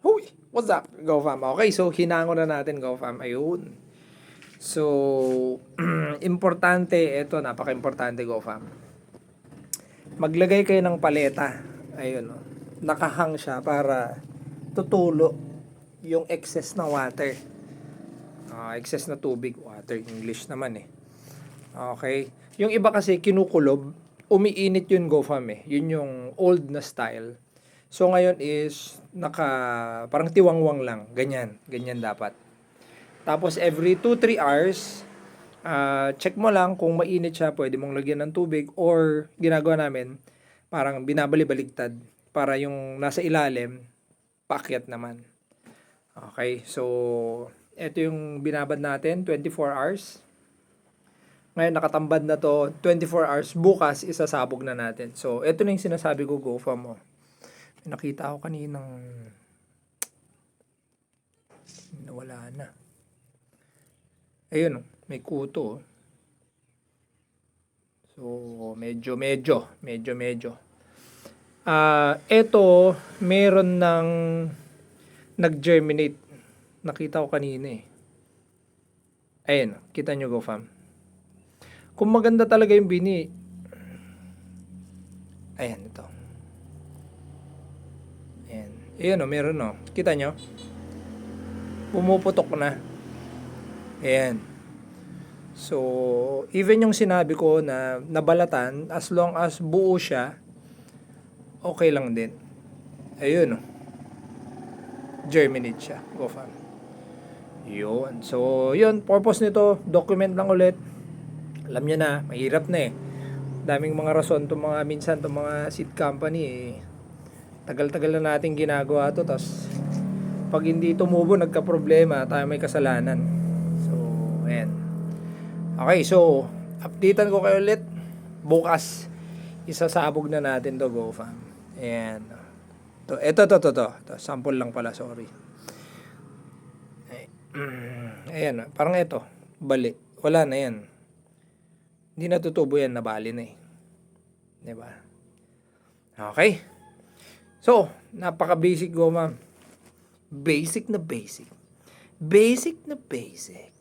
Huy! What's up, GoFam? Okay, so hinango na natin, GoFam. Ayun. So, importante, ito, napaka-importante, GoFam. Maglagay kayo ng paleta. Ayun, oh. Nakahang siya para tutulo yung excess na water. Excess na tubig, water, English naman eh. Okay. Yung iba kasi kinukulob, umiinit yun, GoFam eh. Yun yung old na style. So ngayon is parang tiwangwang lang, ganyan, ganyan dapat. Tapos every 2-3 hours, check mo lang kung mainit siya, pwede mong lagyan ng tubig or ginagawa namin, parang binabali-baligtad para yung nasa ilalim, paakyat naman. Okay, so ito yung binabad natin, 24 hours. Ngayon nakatambad na to, 24 hours. Bukas, isasabog na natin. So, ito na yung sinasabi ko, GoFam mo. Nakita ko kaninang nawala na. Ayun, may kuto. So, medyo. Ito, meron ng nag-germinate. Nakita ko kanina eh. Ayun, kita nyo, GoFam. Kung maganda talaga yung bini, ayan, ito. Ayan. Ayan o, meron o. Kita nyo? Pumuputok na. Ayan. So, even yung sinabi ko na nabalatan, as long as buo siya, okay lang din. Ayun o. Germinate siya. GoFam. Yun. So, yun. Purpose nito, document lang ulit. Alam nyo na, mahirap na eh. Daming mga rason itong mga minsan, itong mga seed company eh. Tagal-tagal na natin ginagawa to, tapos pag hindi tumubo, nagka-problema, tayo may kasalanan. So, ayan. Okay, so, updatean ko kayo ulit. Bukas, isasabog na natin to, GoFam. Ayan. Ito. Sample lang pala, sorry. Ayan, parang ito. Bali. Wala na yan. Hindi natutubo yan, nabali na eh. Diba? Okay. So, napaka-basic, GoFam. Basic na basic. Basic na basic.